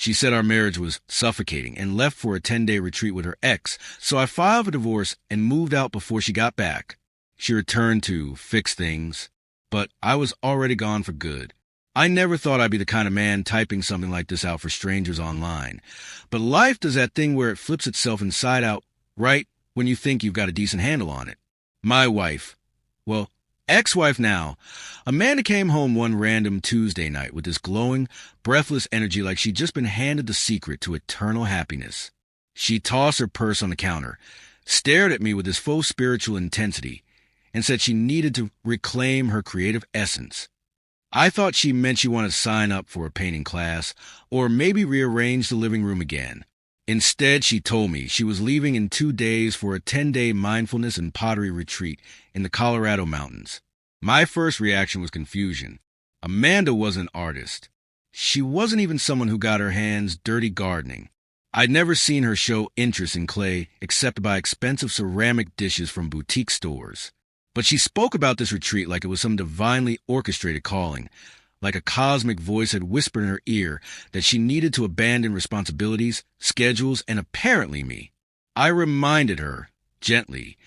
She said our marriage was suffocating and left for a 10-day retreat with her ex, so I filed for divorce and moved out before she got back. She returned to fix things, but I was already gone for good. I never thought I'd be the kind of man typing something like this out for strangers online. But life does that thing where it flips itself inside out right when you think you've got a decent handle on it. My wife, well, ex-wife now, Amanda came home one random Tuesday night with this glowing, breathless energy like she'd just been handed the secret to eternal happiness. She tossed her purse on the counter, stared at me with this faux spiritual intensity, and said she needed to reclaim her creative essence. I thought she meant she wanted to sign up for a painting class, or maybe rearrange the living room again. Instead, she told me she was leaving in 2 days for a 10-day mindfulness and pottery retreat in the Colorado mountains. My first reaction was confusion. Amanda was an artist. She wasn't even someone who got her hands dirty gardening. I'd never seen her show interest in clay except by expensive ceramic dishes from boutique stores. But she spoke about this retreat like it was some divinely orchestrated calling, like a cosmic voice had whispered in her ear that she needed to abandon responsibilities, schedules, and apparently me. I reminded her, gently,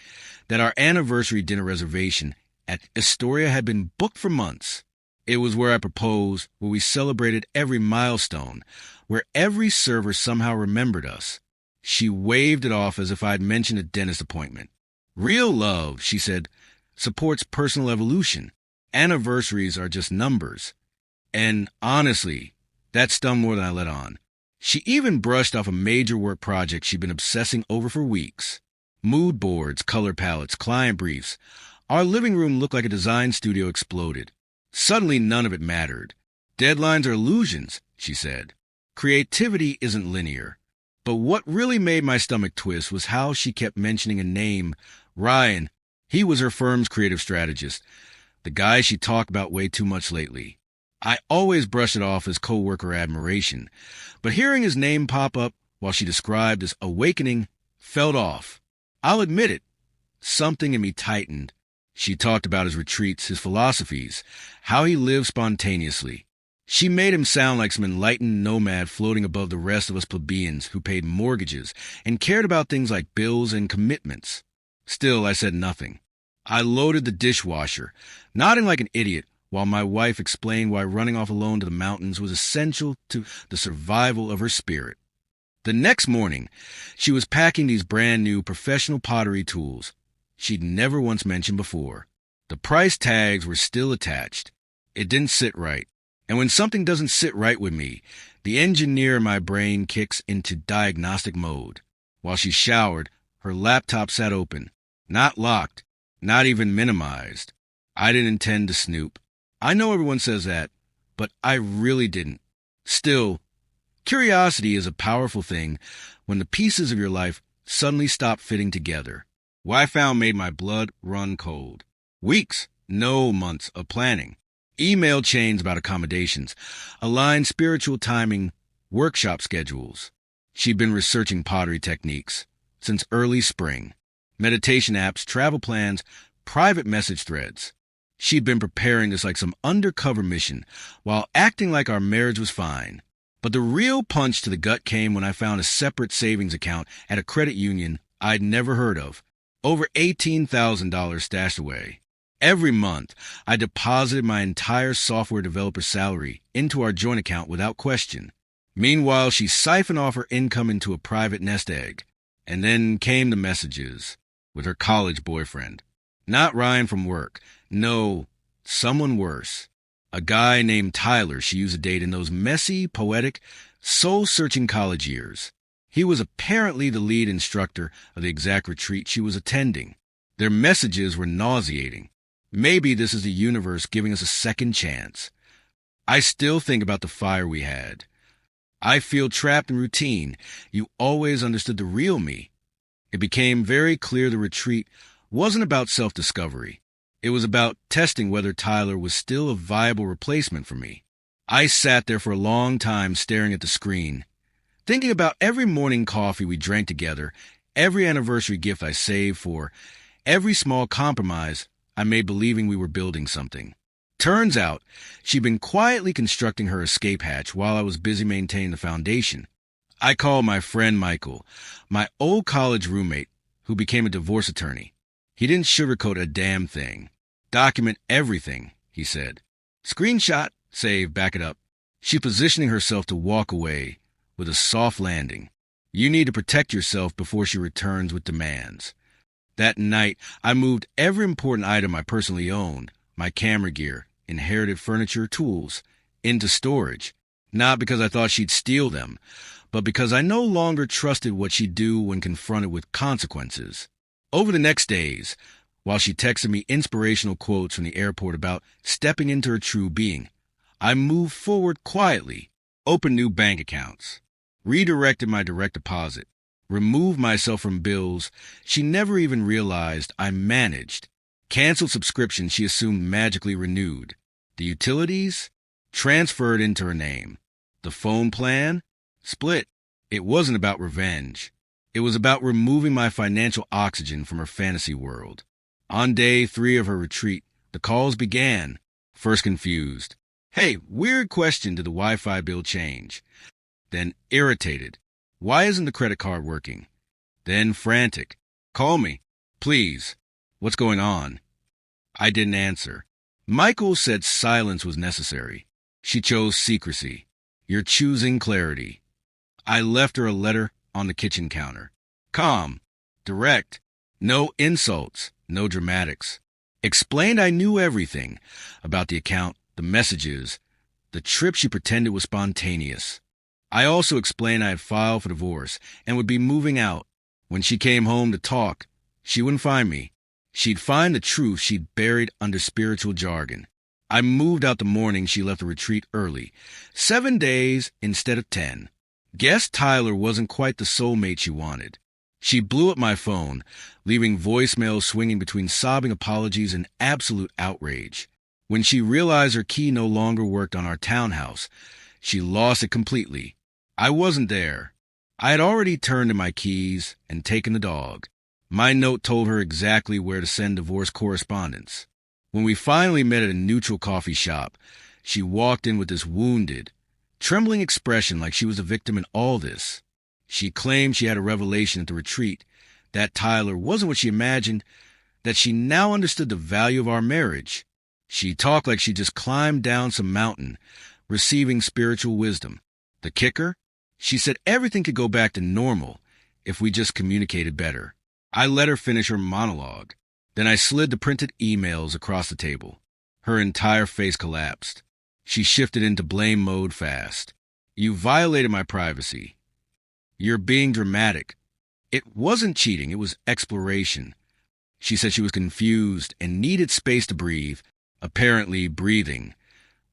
that our anniversary dinner reservation at Astoria had been booked for months. It was where I proposed, where we celebrated every milestone, where every server somehow remembered us. She waved it off as if I'd mentioned a dentist appointment. Real love, she said, supports personal evolution. Anniversaries are just numbers. And honestly, that stung more than I let on. She even brushed off a major work project she'd been obsessing over for weeks. Mood boards, color palettes, client briefs. Our living room looked like a design studio exploded. Suddenly, none of it mattered. Deadlines are illusions, she said. Creativity isn't linear. But what really made my stomach twist was how she kept mentioning a name, Ryan. He was her firm's creative strategist, the guy she talked about way too much lately. I always brushed it off as coworker admiration, but hearing his name pop up while she described his awakening felt off. I'll admit it. Something in me tightened. She talked about his retreats, his philosophies, how he lived spontaneously. She made him sound like some enlightened nomad floating above the rest of us plebeians who paid mortgages and cared about things like bills and commitments. Still, I said nothing. I loaded the dishwasher, nodding like an idiot, while my wife explained why running off alone to the mountains was essential to the survival of her spirit. The next morning, she was packing these brand-new professional pottery tools she'd never once mentioned before. The price tags were still attached. It didn't sit right. And when something doesn't sit right with me, the engineer in my brain kicks into diagnostic mode. While she showered, her laptop sat open, not locked, not even minimized. I didn't intend to snoop. I know everyone says that, but I really didn't. Still, curiosity is a powerful thing when the pieces of your life suddenly stop fitting together. What I found made my blood run cold. Weeks, no months of planning. Email chains about accommodations, aligned spiritual timing, workshop schedules. She'd been researching pottery techniques since early spring. Meditation apps, travel plans, private message threads. She'd been preparing this like some undercover mission while acting like our marriage was fine. But the real punch to the gut came when I found a separate savings account at a credit union I'd never heard of. Over $18,000 stashed away. Every month, I deposited my entire software developer salary into our joint account without question. Meanwhile, she siphoned off her income into a private nest egg. And then came the messages with her college boyfriend. Not Ryan from work. No, someone worse. A guy named Tyler she used to date in those messy, poetic, soul-searching college years. He was apparently the lead instructor of the exact retreat she was attending. Their messages were nauseating. Maybe this is the universe giving us a second chance. I still think about the fire we had. I feel trapped in routine. You always understood the real me. It became very clear the retreat wasn't about self-discovery. It was about testing whether Tyler was still a viable replacement for me. I sat there for a long time staring at the screen, thinking about every morning coffee we drank together, every anniversary gift I saved for, every small compromise I made believing we were building something. Turns out, she'd been quietly constructing her escape hatch while I was busy maintaining the foundation. I called my friend Michael, my old college roommate, who became a divorce attorney. He didn't sugarcoat a damn thing. Document everything, he said. Screenshot, save, back it up. She's positioning herself to walk away with a soft landing. You need to protect yourself before she returns with demands. That night, I moved every important item I personally owned, my camera gear, inherited furniture, tools, into storage. Not because I thought she'd steal them, but because I no longer trusted what she'd do when confronted with consequences. Over the next days, while she texted me inspirational quotes from the airport about stepping into her true being, I moved forward quietly, opened new bank accounts, redirected my direct deposit, removed myself from bills she never even realized I managed, canceled subscriptions she assumed magically renewed, the utilities transferred into her name, the phone plan split. It wasn't about revenge. It was about removing my financial oxygen from her fantasy world. On day 3 of her retreat, the calls began. First confused. Hey, weird question, did the Wi-Fi bill change? Then irritated. Why isn't the credit card working? Then frantic. Call me, please. What's going on? I didn't answer. Michael said silence was necessary. She chose secrecy. You're choosing clarity. I left her a letter on the kitchen counter. Calm, direct, no insults, no dramatics. Explained I knew everything about the account, the messages, the trip she pretended was spontaneous. I also explained I had filed for divorce and would be moving out. When she came home to talk, she wouldn't find me. She'd find the truth she'd buried under spiritual jargon. I moved out the morning she left the retreat early, 7 days instead of 10. Guess Tyler wasn't quite the soulmate she wanted. She blew up my phone, leaving voicemails swinging between sobbing apologies and absolute outrage. When she realized her key no longer worked on our townhouse, she lost it completely. I wasn't there. I had already turned in my keys and taken the dog. My note told her exactly where to send divorce correspondence. When we finally met at a neutral coffee shop, she walked in with this wounded, trembling expression like she was a victim in all this. She claimed she had a revelation at the retreat, that Tyler wasn't what she imagined, that she now understood the value of our marriage. She talked like she just climbed down some mountain, receiving spiritual wisdom. The kicker? She said everything could go back to normal if we just communicated better. I let her finish her monologue. Then I slid the printed emails across the table. Her entire face collapsed. She shifted into blame mode fast. You violated my privacy. You're being dramatic. It wasn't cheating, it was exploration. She said she was confused and needed space to breathe. Apparently, breathing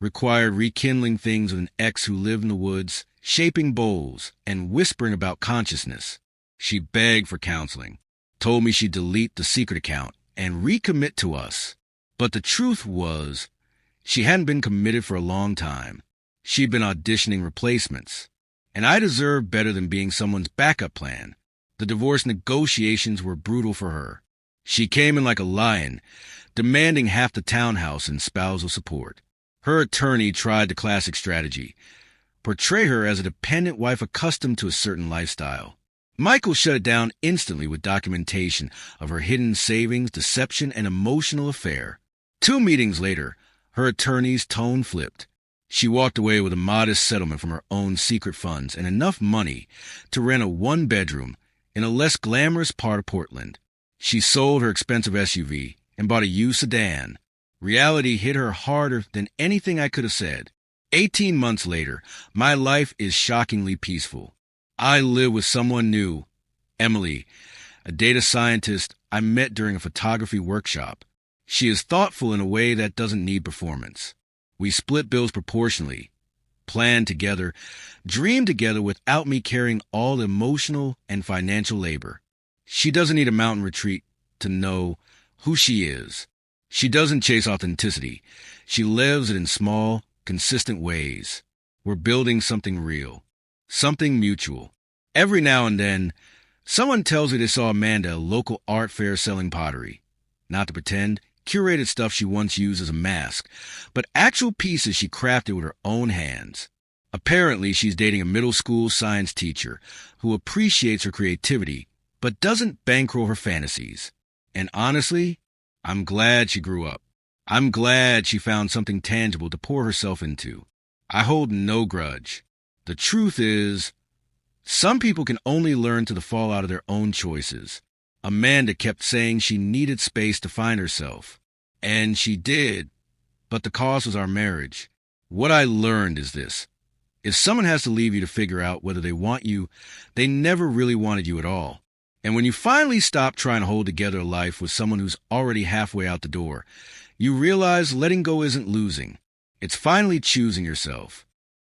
required rekindling things with an ex who lived in the woods, shaping bowls and whispering about consciousness. She begged for counseling, told me she'd delete the secret account and recommit to us. But the truth was, she hadn't been committed for a long time. She'd been auditioning replacements. And I deserved better than being someone's backup plan. The divorce negotiations were brutal for her. She came in like a lion, demanding half the townhouse and spousal support. Her attorney tried the classic strategy, portray her as a dependent wife accustomed to a certain lifestyle. Michael shut it down instantly with documentation of her hidden savings, deception, and emotional affair. 2 meetings later, her attorney's tone flipped. She walked away with a modest settlement from her own secret funds and enough money to rent a 1-bedroom in a less glamorous part of Portland. She sold her expensive SUV and bought a used sedan. Reality hit her harder than anything I could have said. 18 months later, my life is shockingly peaceful. I live with someone new, Emily, a data scientist I met during a photography workshop. She is thoughtful in a way that doesn't need performance. We split bills proportionally, plan together, dream together without me carrying all the emotional and financial labor. She doesn't need a mountain retreat to know who she is. She doesn't chase authenticity. She lives it in small, consistent ways. We're building something real, something mutual. Every now and then, someone tells me they saw Amanda at a local art fair selling pottery. Not to pretend, curated stuff she once used as a mask, but actual pieces she crafted with her own hands. Apparently, she's dating a middle school science teacher who appreciates her creativity, but doesn't bankroll her fantasies. And honestly, I'm glad she grew up. I'm glad she found something tangible to pour herself into. I hold no grudge. The truth is, some people can only learn to the fallout of their own choices. Amanda kept saying she needed space to find herself. And she did. But the cost was our marriage. What I learned is this. If someone has to leave you to figure out whether they want you, they never really wanted you at all. And when you finally stop trying to hold together a life with someone who's already halfway out the door, you realize letting go isn't losing. It's finally choosing yourself.